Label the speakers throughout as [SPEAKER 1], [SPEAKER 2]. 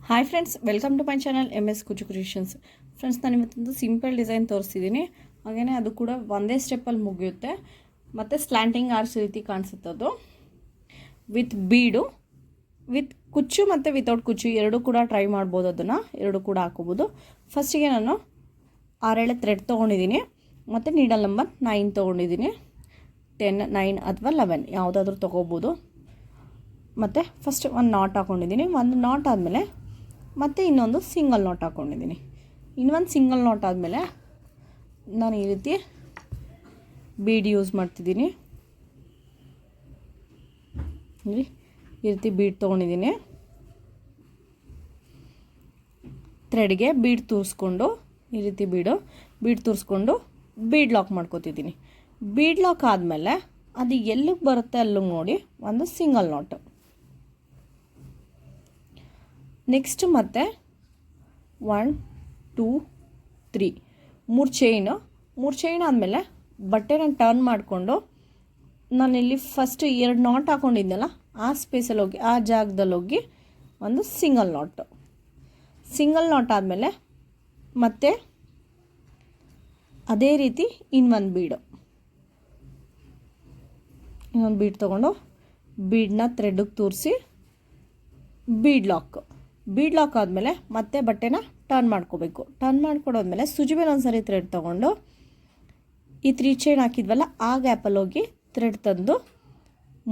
[SPEAKER 1] Hi friends, welcome to my channel MS Kuchu creations. Friends, ನಾನು ಇವತ್ತೊಂದು simple design ತೋರಿಸ್ತಿದ್ದೀನಿ. ಹಾಗೆಯೇ ಅದು ಕೂಡ ಒಂದೇ ಸ್ಟೆಪ್ಪಲ್ಲಿ ಮುಗಿಯುತ್ತೆ ಮತ್ತು ಸ್ಲ್ಯಾಂಟಿಂಗ್ ಆರ್ಚ್ ರೀತಿ ಕಾಣಿಸುತ್ತದು. ವಿತ್ ಬೀಡು, ವಿತ್ ಕುಚ್ಚು ಮತ್ತು ವಿತೌಟ್ ಕುಚ್ಚು ಎರಡೂ ಕೂಡ ಟ್ರೈ ಮಾಡ್ಬೋದು. ಅದನ್ನು ಎರಡೂ ಕೂಡ ಹಾಕೋಬೋದು. ಫಸ್ಟಿಗೆ ನಾನು 6 ಥ್ರೆಡ್ ತೊಗೊಂಡಿದ್ದೀನಿ ಮತ್ತು ನೀಡಲ್ ನಂಬರ್ 9 ತೊಗೊಂಡಿದ್ದೀನಿ. 10, 9 ಅಥವಾ 11 ಯಾವುದಾದ್ರೂ ತೊಗೋಬೋದು. ಮತ್ತು ಫಸ್ಟ್ ಒಂದು ನಾಟ್ ಹಾಕ್ಕೊಂಡಿದ್ದೀನಿ. ಒಂದು ನಾಟ್ ಆದಮೇಲೆ ಮತ್ತು ಇನ್ನೊಂದು ಸಿಂಗಲ್ ನಾಟ್ ಹಾಕ್ಕೊಂಡಿದ್ದೀನಿ. ಇನ್ನೊಂದು ಸಿಂಗಲ್ ನಾಟ್ ಆದಮೇಲೆ ನಾನು ಈ ರೀತಿ ಬೀಡ್ ಯೂಸ್ ಮಾಡ್ತಿದ್ದೀನಿ. ನೋಡಿ, ಈ ರೀತಿ ಬೀಡ್ ತೊಗೊಂಡಿದ್ದೀನಿ. ಥ್ರೆಡ್ಗೆ ಬೀಡ್ ತೂರಿಸ್ಕೊಂಡು ಈ ರೀತಿ ಬೀಡ್ ತೂರಿಸ್ಕೊಂಡು ಬೀಡ್ ಲಾಕ್ ಮಾಡ್ಕೋತಿದ್ದೀನಿ. ಬೀಡ್ ಲಾಕ್ ಆದಮೇಲೆ ಅದು ಎಲ್ಲಿಗೆ ಬರುತ್ತೆ ಅಲ್ಲಿಗೆ ನೋಡಿ ಒಂದು ಸಿಂಗಲ್ ನಾಟು. ನೆಕ್ಸ್ಟ್ ಮತ್ತೆ 1, 2, 3 ಮೂರು ಚೈನ್ ಆದಮೇಲೆ ಬಟ್ಟೆನ ಟರ್ನ್ ಮಾಡಿಕೊಂಡು ನಾನಿಲ್ಲಿ ಫಸ್ಟ್ 2 ನಾಟ್ ಹಾಕ್ಕೊಂಡಿದ್ದೆನಲ್ಲ ಆ ಸ್ಪೇಸಲ್ಲಿ ಹೋಗಿ ಆ ಜಾಗದಲ್ಲಿ ಹೋಗಿ ಒಂದು ಸಿಂಗಲ್ ನಾಟ್ ಆದಮೇಲೆ ಮತ್ತೆ ಅದೇ ರೀತಿ ಇನ್ನೊಂದು ಬೀಡ್ ತೊಗೊಂಡು ಬೀಡನ್ನ ಥ್ರೆಡ್ಗೆ ತೂರಿಸಿ ಬೀಡ್ ಲಾಕ್ ಆದಮೇಲೆ ಮತ್ತೆ ಬಟ್ಟೆನ ಟರ್ನ್ ಮಾಡ್ಕೋಬೇಕು. ಟರ್ನ್ ಮಾಡ್ಕೊಡೋದ್ಮೇಲೆ ಸುಜಿ ಮೇಲೆ ಒಂದ್ಸರಿ ಥ್ರೆಡ್ ತೊಗೊಂಡು ಈ 3 ಚೈನ್ ಹಾಕಿದ್ವಲ್ಲ ಆ ಗ್ಯಾಪಲ್ಲಿ ಹೋಗಿ ಥ್ರೆಡ್ ತಂದು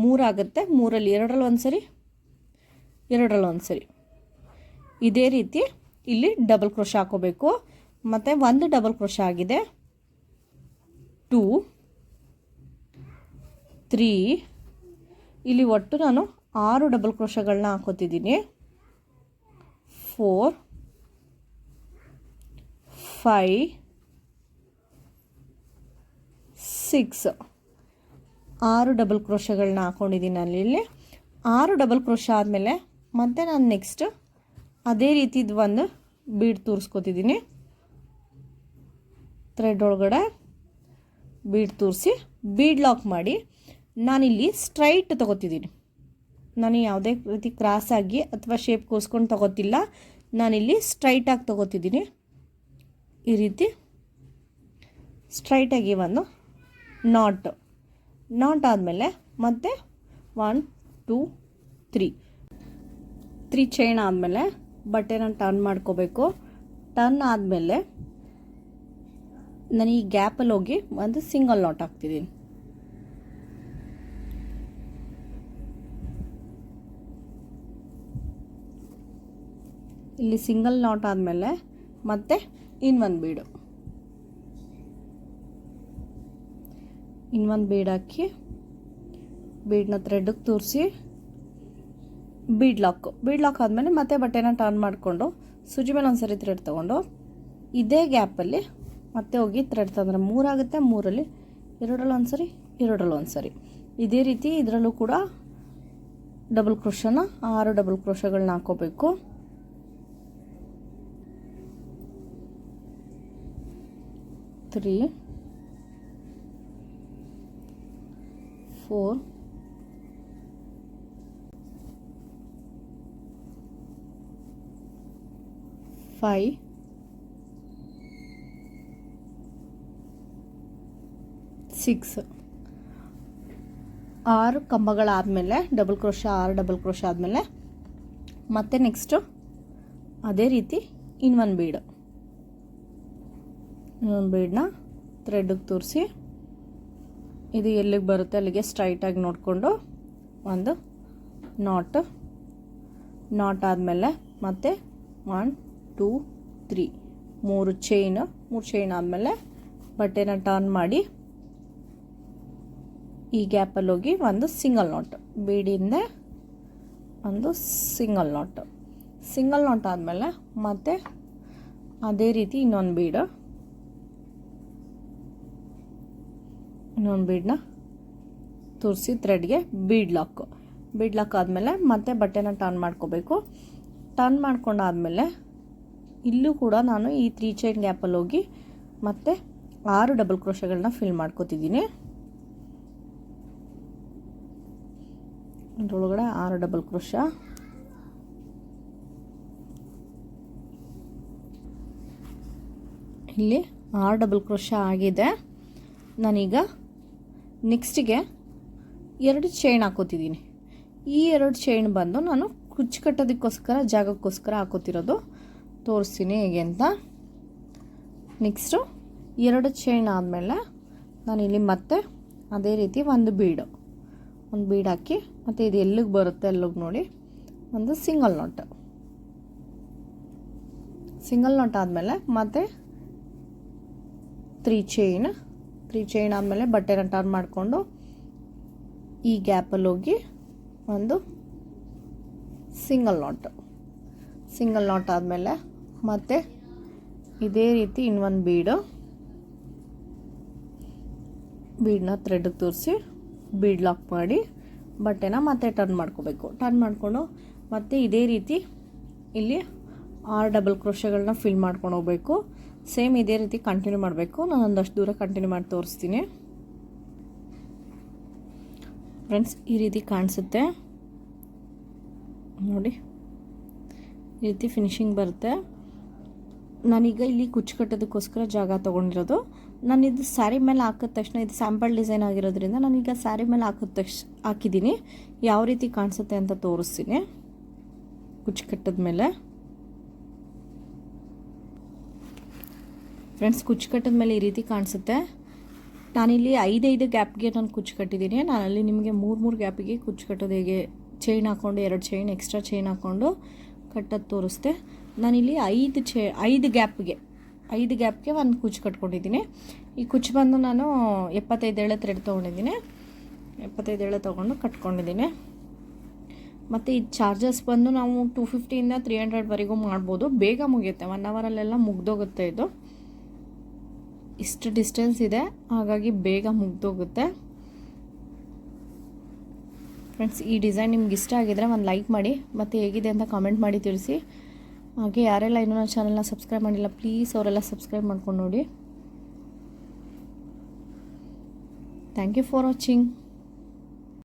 [SPEAKER 1] 3 ಆಗುತ್ತೆ. 3ರಲ್ಲಿ 2ರಲ್ಲಿ ಒಂದ್ಸರಿ ಇದೇ ರೀತಿ ಇಲ್ಲಿ ಡಬಲ್ ಕ್ರೋಶೆ ಹಾಕೋಬೇಕು. ಮತ್ತು ಒಂದು ಡಬಲ್ ಕ್ರೋಶೆ ಆಗಿದೆ. 2, 3 ಇಲ್ಲಿ ಒಟ್ಟು ನಾನು 6 ಡಬಲ್ ಕ್ರೋಶೆಗಳನ್ನ ಹಾಕೋತಿದ್ದೀನಿ. 4, 5, 6 6 ಡಬಲ್ ಕ್ರೋಶೆಗಳನ್ನ ಹಾಕ್ಕೊಂಡಿದ್ದೀನಿ. ಅಲ್ಲಿ 6 ಡಬಲ್ ಕ್ರೋಶೆ ಆದಮೇಲೆ ಮತ್ತೆ ನಾನು ನೆಕ್ಸ್ಟ್ ಅದೇ ರೀತಿದು ಒಂದು ಬೀಡ್ ತೂರಿಸ್ಕೊತಿದ್ದೀನಿ. ಥ್ರೆಡ್ ಒಳಗಡೆ ಬೀಡ್ ತೂರಿಸಿ ಬೀಡ್ ಲಾಕ್ ಮಾಡಿ ನಾನಿಲ್ಲಿ ಸ್ಟ್ರೈಟ್ ತೊಗೋತಿದ್ದೀನಿ. ನಾನು ಯಾವುದೇ ರೀತಿ ಕ್ರಾಸಾಗಿ ಅಥವಾ ಶೇಪ್ ಕೋಸ್ಕೊಂಡು ತೊಗೋತಿಲ್ಲ. ನಾನಿಲ್ಲಿ ಸ್ಟ್ರೈಟಾಗಿ ತೊಗೋತಿದ್ದೀನಿ. ಈ ರೀತಿ ಸ್ಟ್ರೈಟಾಗಿ ಒಂದು ನಾಟ್ ಆದಮೇಲೆ ಮತ್ತೆ 1, 2, 3 ಚೈನ್ ಆದಮೇಲೆ ಬಟ್ಟೆನ ಟರ್ನ್ ಮಾಡ್ಕೋಬೇಕು. ಟರ್ನ್ ಆದಮೇಲೆ ನಾನು ಈ ಗ್ಯಾಪಲ್ಲಿ ಹೋಗಿ ಒಂದು ಸಿಂಗಲ್ ನಾಟ್ ಹಾಕ್ತಿದ್ದೀನಿ. ಇಲ್ಲಿ ಸಿಂಗಲ್ ನಾಟ್ ಆದಮೇಲೆ ಮತ್ತೆ ಇನ್ನೊಂದು ಬೀಡ್ ಹಾಕಿ ಬೀಡನ್ನ ಥ್ರೆಡ್ಗೆ ತೂರಿಸಿ ಬೀಡ್ ಲಾಕ್ ಆದಮೇಲೆ ಮತ್ತೆ ಬಟ್ಟೆನ ಟರ್ನ್ ಮಾಡಿಕೊಂಡು ಸುಜಿ ಮೇಲೆ ಒಂದ್ಸರಿ ಥ್ರೆಡ್ ತೊಗೊಂಡು ಇದೇ ಗ್ಯಾಪಲ್ಲಿ ಮತ್ತೆ ಹೋಗಿ ಥ್ರೆಡ್ ತಂದರೆ 3 ಆಗುತ್ತೆ. 3ರಲ್ಲಿ 2ರಲ್ಲಿ ಒಂದ್ಸರಿ ಇದೇ ರೀತಿ ಇದರಲ್ಲೂ ಕೂಡ ಡಬಲ್ ಕ್ರೋಶನ 6 ಡಬಲ್ ಕ್ರೋಶಗಳನ್ನ ಹಾಕೋಬೇಕು. 3, 4, 5, 6 6 ಕಂಬಗಳಾದಮೇಲೆ 6 ಡಬಲ್ ಕ್ರೋಶೆ ಆದಮೇಲೆ ಮತ್ತೆ ನೆಕ್ಸ್ಟು ಅದೇ ರೀತಿ ಇನ್ನೊಂದು ಬೀಡನ್ನ ಥ್ರೆಡ್ಗೆ ತೂರಿಸಿ ಇದು ಎಲ್ಲಿಗೆ ಬರುತ್ತೆ ಅಲ್ಲಿಗೆ ಸ್ಟ್ರೈಟಾಗಿ ನೋಡಿಕೊಂಡು ಒಂದು ನಾಟ್ ಆದಮೇಲೆ ಮತ್ತೆ 1, 2, 3 ಮೂರು ಚೈನ್ ಆದಮೇಲೆ ಬಟ್ಟೆನ ಟರ್ನ್ ಮಾಡಿ ಈ ಗ್ಯಾಪಲ್ಲಿ ಹೋಗಿ ಒಂದು ಸಿಂಗಲ್ ನಾಟ್ ಬೀಡಿಂದ ಒಂದು ಸಿಂಗಲ್ ನಾಟ್ ಆದಮೇಲೆ ಮತ್ತೆ ಅದೇ ರೀತಿ ಇನ್ನೊಂದು ಬೀಡನ್ನ ತೂರಿಸಿ ಥ್ರೆಡ್ಗೆ ಬೀಡ್ ಲಾಕ್ ಆದಮೇಲೆ ಮತ್ತೆ ಬಟ್ಟೆನ ಟರ್ನ್ ಮಾಡ್ಕೋಬೇಕು. ಟರ್ನ್ ಮಾಡ್ಕೊಂಡಾದಮೇಲೆ ಇಲ್ಲೂ ಕೂಡ ನಾನು ಈ 3 ಚೈನ್ ಗ್ಯಾಪಲ್ಲಿ ಹೋಗಿ ಮತ್ತೆ 6 ಡಬಲ್ ಕ್ರೋಶೆಗಳನ್ನ ಫಿಲ್ ಮಾಡ್ಕೋತಿದ್ದೀನಿ. ಅದರೊಳಗಡೆ 6 ಡಬಲ್ ಕ್ರೋಶ ಇಲ್ಲಿ 6 ಡಬಲ್ ಕ್ರೋಶೆ ಆಗಿದೆ. ನಾನೀಗ ನೆಕ್ಸ್ಟಿಗೆ 2 ಚೈನ್ ಹಾಕೋತಿದ್ದೀನಿ. ಈ 2 ಚೈನ್ ಬಂದು ನಾನು ಕುಚ್ಚು ಕಟ್ಟೋದಕ್ಕೋಸ್ಕರ ಜಾಗಕ್ಕೋಸ್ಕರ ಹಾಕೋತಿರೋದು. ತೋರಿಸ್ತೀನಿ ಹೇಗೆ ಅಂತ. ನೆಕ್ಸ್ಟು 2 ಚೈನ್ ಆದಮೇಲೆ ನಾನಿಲ್ಲಿ ಮತ್ತೆ ಅದೇ ರೀತಿ ಒಂದು ಬೀಡ್ ಹಾಕಿ, ಮತ್ತು ಇದು ಎಲ್ಲಿಗೆ ಬರುತ್ತೆ ಅಲ್ಲಿಗೆ ನೋಡಿ ಒಂದು ಸಿಂಗಲ್ ನಾಟ್ ಆದಮೇಲೆ ಮತ್ತೆ 3 ಚೈನ್ ಆದಮೇಲೆ ಬಟ್ಟೆನ ಟರ್ನ್ ಮಾಡಿಕೊಂಡು ಈ ಗ್ಯಾಪಲ್ಲಿ ಹೋಗಿ ಒಂದು ಸಿಂಗಲ್ ನಾಟ್ ಆದಮೇಲೆ ಮತ್ತೆ ಇದೇ ರೀತಿ ಇನ್ನೊಂದು ಬೀಡನ್ನ ಥ್ರೆಡ್ಗೆ ತೋರಿಸಿ ಬೀಡ್ ಲಾಕ್ ಮಾಡಿ ಬಟ್ಟೆನ ಮತ್ತೆ ಟರ್ನ್ ಮಾಡ್ಕೋಬೇಕು. ಟರ್ನ್ ಮಾಡಿಕೊಂಡು ಮತ್ತೆ ಇದೇ ರೀತಿ ಇಲ್ಲಿ 6 ಡಬಲ್ ಕ್ರೋಶೆಗಳನ್ನ ಫಿಲ್ ಮಾಡ್ಕೊಂಡು ಹೋಗಬೇಕು. ಸೇಮ್ ಇದೇ ರೀತಿ ಕಂಟಿನ್ಯೂ ಮಾಡಬೇಕು. ನಾನು ಒಂದಷ್ಟು ದೂರ ಕಂಟಿನ್ಯೂ ಮಾಡಿ ತೋರಿಸ್ತೀನಿ ಫ್ರೆಂಡ್ಸ್. ಈ ರೀತಿ ಕಾಣಿಸುತ್ತೆ ನೋಡಿ, ಈ ರೀತಿ ಫಿನಿಶಿಂಗ್ ಬರುತ್ತೆ. ನಾನೀಗ ಇಲ್ಲಿ ಕುಚ್ಚು ಕಟ್ಟೋದಕ್ಕೋಸ್ಕರ ಜಾಗ ತೊಗೊಂಡಿರೋದು. ನಾನಿದು ಸ್ಯಾರಿ ಮೇಲೆ ಹಾಕಿದ ತಕ್ಷಣ ಇದು ಸ್ಯಾಂಪಲ್ ಡಿಸೈನ್ ಆಗಿರೋದ್ರಿಂದ ನಾನೀಗ ಸ್ಯಾರಿ ಮೇಲೆ ಹಾಕಿದ್ದೀನಿ. ಯಾವ ರೀತಿ ಕಾಣಿಸುತ್ತೆ ಅಂತ ತೋರಿಸ್ತೀನಿ. ಕುಚ್ಚು ಕಟ್ಟದ ಮೇಲೆ ಫ್ರೆಂಡ್ಸ್, ಕುಚ್ಚು ಕಟ್ಟದ ಮೇಲೆ ಈ ರೀತಿ ಕಾಣಿಸುತ್ತೆ. ನಾನಿಲ್ಲಿ 5 ಗ್ಯಾಪ್ಗೆ ನಾನು ಕುಚ್ಚು ಕಟ್ಟಿದ್ದೀನಿ. ನಾನಲ್ಲಿ ನಿಮಗೆ 3 ಗ್ಯಾಪಿಗೆ ಕುಚ್ಚು ಕಟ್ಟೋದು ಹೇಗೆ ಚೈನ್ ಹಾಕ್ಕೊಂಡು 2 ಚೈನ್ ಎಕ್ಸ್ಟ್ರಾ ಚೈನ್ ಹಾಕ್ಕೊಂಡು ಕಟ್ಟೋದು ತೋರಿಸ್ದೆ. ನಾನಿಲ್ಲಿ 5 ಗ್ಯಾಪ್ಗೆ ಒಂದು ಕುಚ್ಚು ಕಟ್ಕೊಂಡಿದ್ದೀನಿ. ಈ ಕುಚ್ಚು ಬಂದು ನಾನು 75 ಎಳೆ ಥ್ರೆಡ್ ತೊಗೊಂಡಿದ್ದೀನಿ. 75 ಎಳೆ ತೊಗೊಂಡು ಕಟ್ಕೊಂಡಿದ್ದೀನಿ. ಮತ್ತು ಈ ಚಾರ್ಜಸ್ ಬಂದು ನಾವು 250ಇಂದ 300ವರೆಗೂ ಮಾಡ್ಬೋದು. ಬೇಗ ಮುಗಿಯುತ್ತೆ, 1 ಅವರಲ್ಲೆಲ್ಲ ಮುಗ್ದೋಗುತ್ತೆ. ಇದು ಇಷ್ಟು ಡಿಸ್ಟೆನ್ಸ್ ಇದೆ, ಹಾಗಾಗಿ ಬೇಗ ಮುಗ್ದೋಗುತ್ತೆ ಫ್ರೆಂಡ್ಸ್. ಈ ಡಿಸೈನ್ ನಿಮ್ಗೆ ಇಷ್ಟ ಆಗಿದ್ರೆ ಒಂದು ಲೈಕ್ ಮಾಡಿ, ಮತ್ತು ಹೇಗಿದೆ ಅಂತ ಕಾಮೆಂಟ್ ಮಾಡಿ ತಿಳಿಸಿ. ಹಾಗೆ ಯಾರೆಲ್ಲ ಇನ್ನೂ ನನ್ನ ಚಾನಲ್ನ ಸಬ್ಸ್ಕ್ರೈಬ್ ಮಾಡಿಲ್ಲ ಪ್ಲೀಸ್ ಅವರೆಲ್ಲ ಸಬ್ಸ್ಕ್ರೈಬ್ ಮಾಡ್ಕೊಂಡು ನೋಡಿ. Thank you for watching.